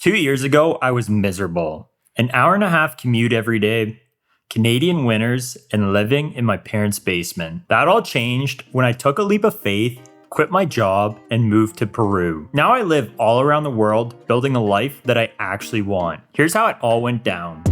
2 years ago, I was miserable. An hour and a half commute every day, Canadian winters, and living in my parents' basement. That all changed when I took a leap of faith, quit my job, and moved to Peru. Now I live all around the world, building a life that I actually want. Here's how it all went down.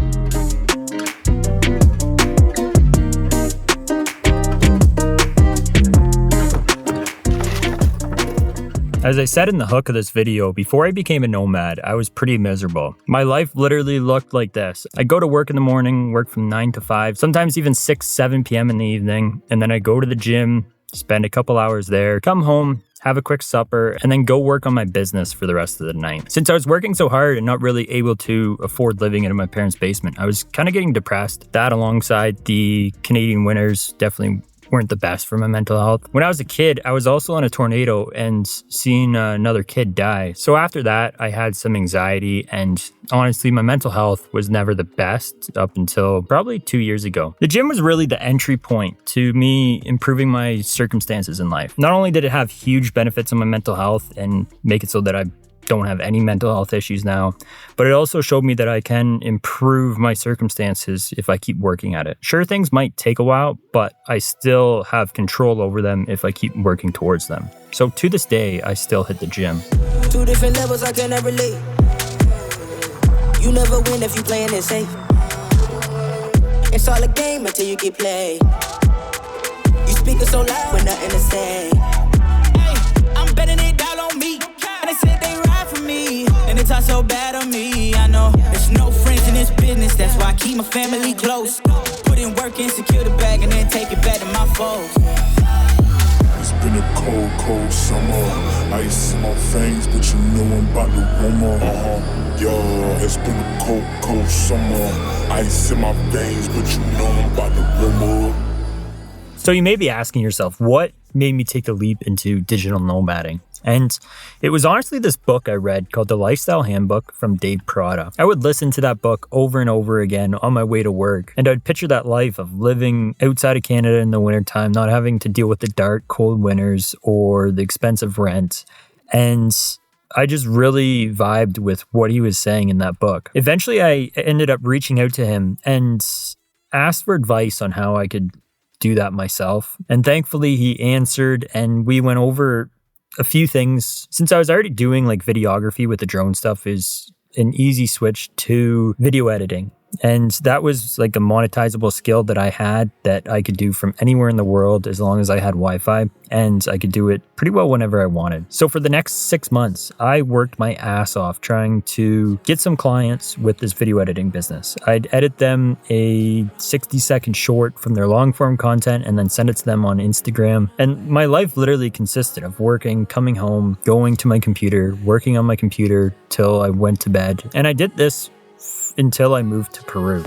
As I said in the hook of this video, before I became a nomad, I was pretty miserable. My life literally looked like this. I go to work in the morning, work from 9 to 5, sometimes even 6, 7 p.m. in the evening, and then I go to the gym, spend a couple hours there, come home, have a quick supper, and then go work on my business for the rest of the night. Since I was working so hard and not really able to afford living in my parents' basement, I was kind of getting depressed. That alongside the Canadian winters definitely weren't the best for my mental health. When I was a kid, I was also in a tornado and seeing another kid die. So after that, I had some anxiety, and honestly, my mental health was never the best up until probably 2 years ago. The gym was really the entry point to me improving my circumstances in life. Not only did it have huge benefits on my mental health and make it so that I don't have any mental health issues now, but it also showed me that I can improve my circumstances if I keep working at it. Sure, things might take a while, but I still have control over them if I keep working towards them. So to this day, I still hit the gym. Two different levels, I cannot relate. You never win if you playing it safe. It's all a game until you get played. You speaking so loud with nothing to say. Hey, I'm betting it down on me. And they said they ride for me, and they talk so bad on me. I know there's no friends in this business, that's why I keep my family close. Put in work and secure the bag, and then take it back to my foes. It's been a cold, cold summer. Ice in my veins, but you know I'm about to warm up. Yeah, it's been a cold, cold summer. Ice in my veins, but you know I'm about to warm up. So you may be asking yourself, what made me take the leap into digital nomading? And it was honestly this book I read called The Lifestyle Handbook from Dave Prada. I would listen to that book over and over again on my way to work, and I'd picture that life of living outside of Canada in the wintertime, not having to deal with the dark, cold winters or the expensive rent. And I just really vibed with what he was saying in that book. Eventually, I ended up reaching out to him and asked for advice on how I could do that myself. And thankfully, he answered, and we went over a few things. Since I was already doing like videography with the drone stuff, is an easy switch to video editing. And that was like a monetizable skill that I had that I could do from anywhere in the world as long as I had Wi-Fi, and I could do it pretty well whenever I wanted. So for the next 6 months, I worked my ass off trying to get some clients with this video editing business. I'd edit them a 60-second short from their long form content and then send it to them on Instagram. And my life literally consisted of working, coming home, going to my computer, working on my computer till I went to bed. And I did this until I moved to Peru.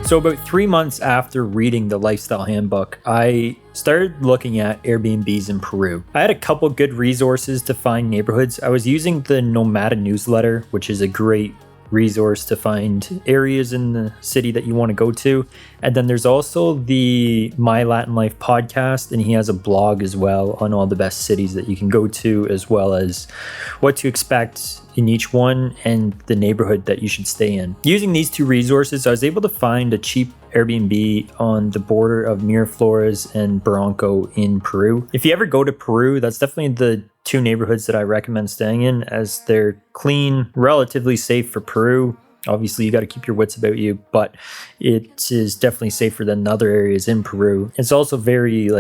So about 3 months after reading the Lifestyle Handbook, I started looking at Airbnbs in Peru. I had a couple good resources to find neighborhoods. I was using the Nomad newsletter, which is a great resource to find areas in the city that you want to go to. And then there's also the My Latin Life podcast, and he has a blog as well on all the best cities that you can go to, as well as what to expect in each one and the neighborhood that you should stay in. Using these two resources, I was able to find a cheap Airbnb on the border of Miraflores and Barranco in Peru. If you ever go to Peru, that's definitely the two neighborhoods that I recommend staying in, as they're clean, relatively safe for Peru. Obviously, you got to keep your wits about you, but it is definitely safer than other areas in Peru. It's also very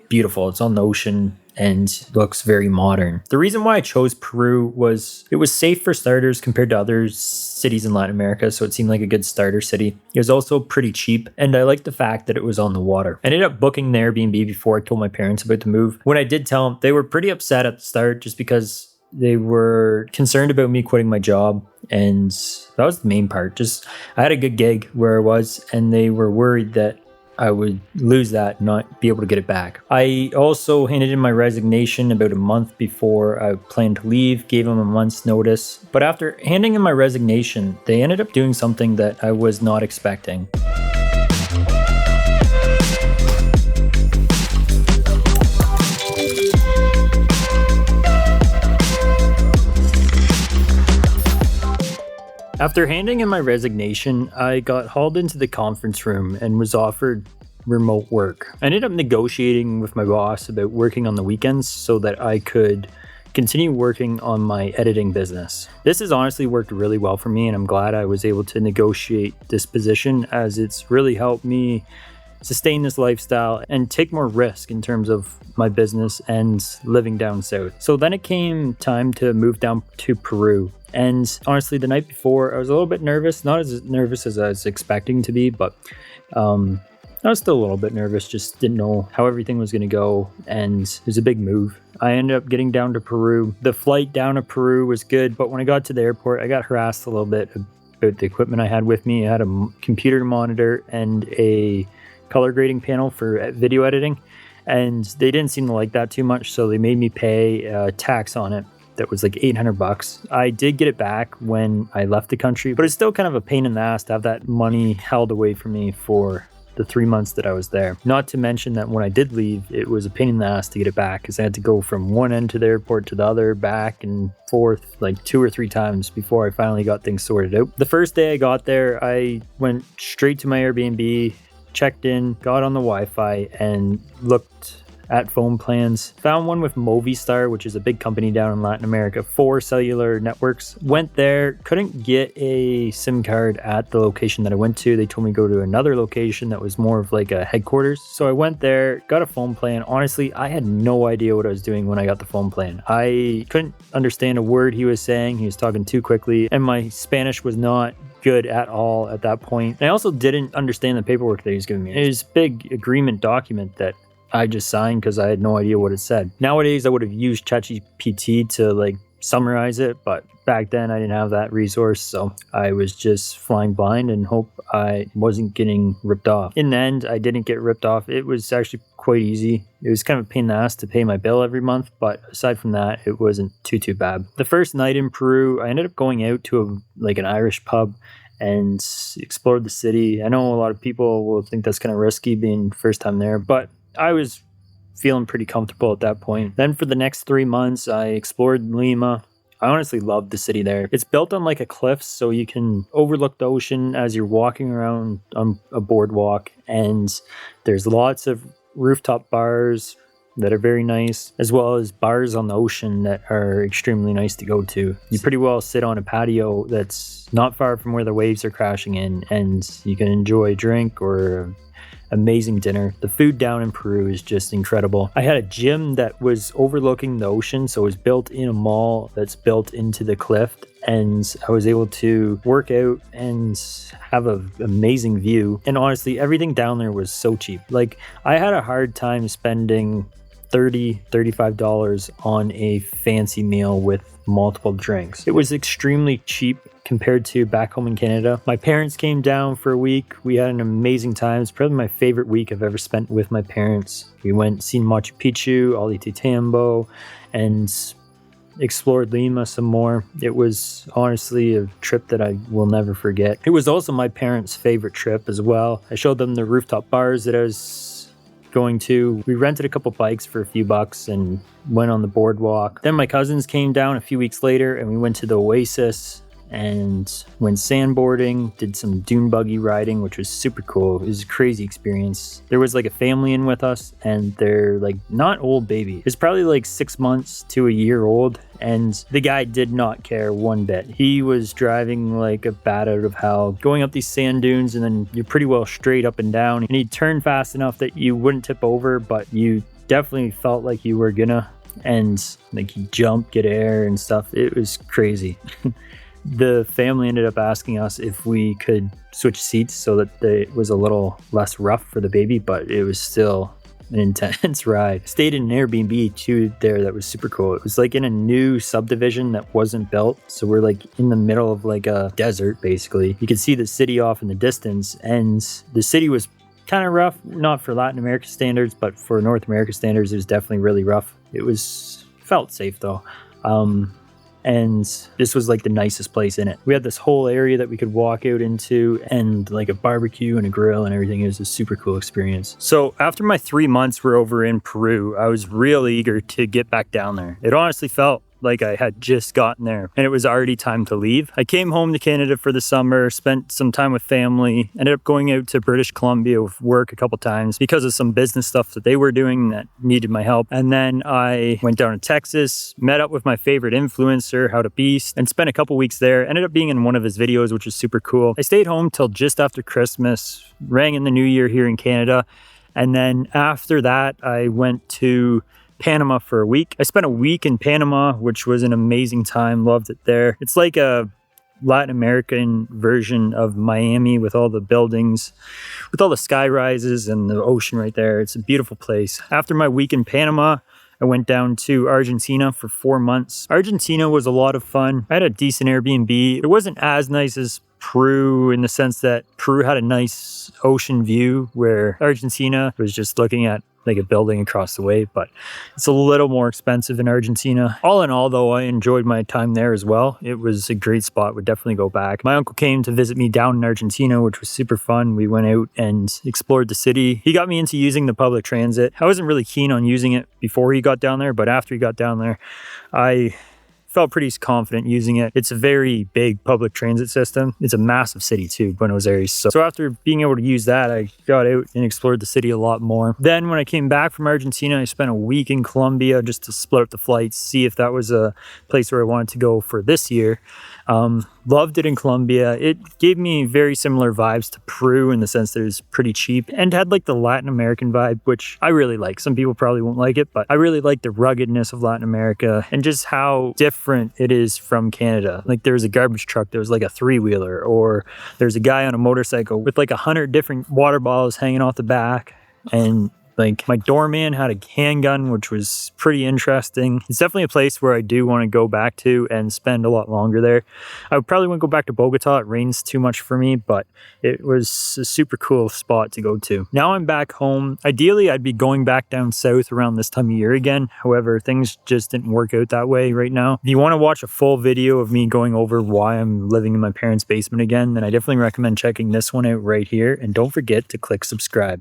beautiful. It's on the ocean and looks very modern. The reason why I chose Peru was it was safe for starters compared to other cities in Latin America, so it seemed like a good starter city. It was also pretty cheap, and I liked the fact that it was on the water. I ended up booking the Airbnb before I told my parents about the move. When I did tell them, they were pretty upset at the start just because they were concerned about me quitting my job, and that was the main part. Just I had a good gig where I was, and they were worried that I would lose that and not be able to get it back. I also handed in my resignation about a month before I planned to leave, gave them a month's notice. But after handing in my resignation, they ended up doing something that I was not expecting. After handing in my resignation, I got hauled into the conference room and was offered remote work. I ended up negotiating with my boss about working on the weekends so that I could continue working on my editing business. This has honestly worked really well for me, and I'm glad I was able to negotiate this position, as it's really helped me sustain this lifestyle and take more risk in terms of my business and living down south. So then it came time to move down to Peru. And honestly, the night before, I was a little bit nervous, not as nervous as I was expecting to be, but I was still a little bit nervous, just didn't know how everything was going to go, and it was a big move. I ended up getting down to Peru. The flight down to Peru was good, but when I got to the airport, I got harassed a little bit about the equipment I had with me. I had a computer monitor and a color grading panel for video editing, and they didn't seem to like that too much, so they made me pay a tax on it that was like $800. I did get it back when I left the country, but it's still kind of a pain in the ass to have that money held away from me for the 3 months that I was there. Not to mention that when I did leave, it was a pain in the ass to get it back, because I had to go from one end to the airport to the other, back and forth like 2 or 3 times before I finally got things sorted out. The first day I got there, I went straight to my Airbnb, checked in, got on the Wi-Fi, and looked at phone plans. Found one with Movistar, which is a big company down in Latin America, 4 cellular networks. Went there, couldn't get a SIM card at the location that I went to. They told me to go to another location that was more of like a headquarters. So I went there, got a phone plan. Honestly, I had no idea what I was doing when I got the phone plan. I couldn't understand a word he was saying. He was talking too quickly, and my Spanish was not good at all at that point. And I also didn't understand the paperwork that he was giving me. It was a big agreement document that I just signed because I had no idea what it said. Nowadays, I would have used ChatGPT to like summarize it, but back then I didn't have that resource, so I was just flying blind and hope I wasn't getting ripped off. In the end, I didn't get ripped off. It was actually quite easy. It was kind of a pain in the ass to pay my bill every month, but aside from that, it wasn't too bad. The first night in Peru, I ended up going out to an Irish pub and explored the city. I know a lot of people will think that's kind of risky being first time there, but I was feeling pretty comfortable at that point. Then for the next 3 months, I explored Lima. I honestly loved the city there. It's built on like a cliff, so you can overlook the ocean as you're walking around on a boardwalk, and there's lots of rooftop bars that are very nice, as well as bars on the ocean that are extremely nice to go to. You pretty well sit on a patio that's not far from where the waves are crashing in, and you can enjoy a drink or amazing dinner. The food down in Peru is just incredible. I had a gym that was overlooking the ocean, so it was built in a mall that's built into the cliff, and I was able to work out and have an amazing view. And honestly, everything down there was so cheap. Like, I had a hard time spending $35 on a fancy meal with multiple drinks. It was extremely cheap compared to back home in Canada. My parents came down for a week. We had an amazing time. It's probably my favorite week I've ever spent with my parents. We went seen Machu Picchu, Ollantaytambo, and explored Lima some more. It was honestly a trip that I will never forget. It was also my parents' favorite trip as well. I showed them the rooftop bars that I was going to. We rented a couple bikes for a few bucks and went on the boardwalk. Then my cousins came down a few weeks later and we went to the Oasis and went sandboarding, did some dune buggy riding, which was super cool. It was a crazy experience. There was like a family in with us, and they're like not old baby. It's probably like 6 months to a year old, and the guy did not care one bit. He was driving like a bat out of hell, going up these sand dunes, and then you're pretty well straight up and down, and he'd turn fast enough that you wouldn't tip over, but you definitely felt like you were gonna, and like he'd jump, get air and stuff. It was crazy. The family ended up asking us if we could switch seats so that it was a little less rough for the baby, but it was still an intense ride. Stayed in an Airbnb too there that was super cool. It was like in a new subdivision that wasn't built, so we're like in the middle of like a desert basically. You could see the city off in the distance, and the city was kind of rough, not for Latin America standards, but for North America standards, it was definitely really rough. It felt safe though. And this was like the nicest place in it. We had this whole area that we could walk out into and like a barbecue and a grill and everything. It was a super cool experience. So after my 3 months were over in Peru, I was real eager to get back down there. It honestly felt like I had just gotten there and it was already time to leave. I came home to Canada for the summer, spent some time with family, ended up going out to British Columbia with work a couple times because of some business stuff that they were doing that needed my help. And then I went down to Texas, met up with my favorite influencer, How to Beast, and spent a couple weeks there. Ended up being in one of his videos, which was super cool. I stayed home till just after Christmas, rang in the new year here in Canada. And then after that, I went to Panama for a week. I spent a week in Panama, which was an amazing time. Loved it there. It's like a Latin American version of Miami with all the buildings, with all the sky rises and the ocean right there. It's a beautiful place. After my week in Panama, I went down to Argentina for 4 months. Argentina was a lot of fun. I had a decent Airbnb. It wasn't as nice as Peru in the sense that Peru had a nice ocean view, where Argentina was just looking at like a building across the way, but it's a little more expensive in Argentina. All in all though, I enjoyed my time there as well. It was a great spot, would definitely go back. My uncle came to visit me down in Argentina, which was super fun. We went out and explored the city. He got me into using the public transit. I wasn't really keen on using it before he got down there, but after he got down there, I felt pretty confident using it. It's a very big public transit system. It's a massive city too, Buenos Aires. So after being able to use that, I got out and explored the city a lot more. Then when I came back from Argentina, I spent a week in Colombia just to split up the flights, see if that was a place where I wanted to go for this year. Loved it in Colombia. It gave me very similar vibes to Peru in the sense that it was pretty cheap and had like the Latin American vibe, which I really like. Some people probably won't like it, but I really like the ruggedness of Latin America and just how different it is from Canada. Like there was a garbage truck that was like a 3-wheeler, or there's a guy on a motorcycle with like 100 different water bottles hanging off the back. And like my doorman had a handgun, which was pretty interesting. It's definitely a place where I do want to go back to and spend a lot longer there. I probably wouldn't go back to Bogota. It rains too much for me, but it was a super cool spot to go to. Now I'm back home. Ideally, I'd be going back down south around this time of year again. However, things just didn't work out that way right now. If you want to watch a full video of me going over why I'm living in my parents' basement again, then I definitely recommend checking this one out right here. And don't forget to click subscribe.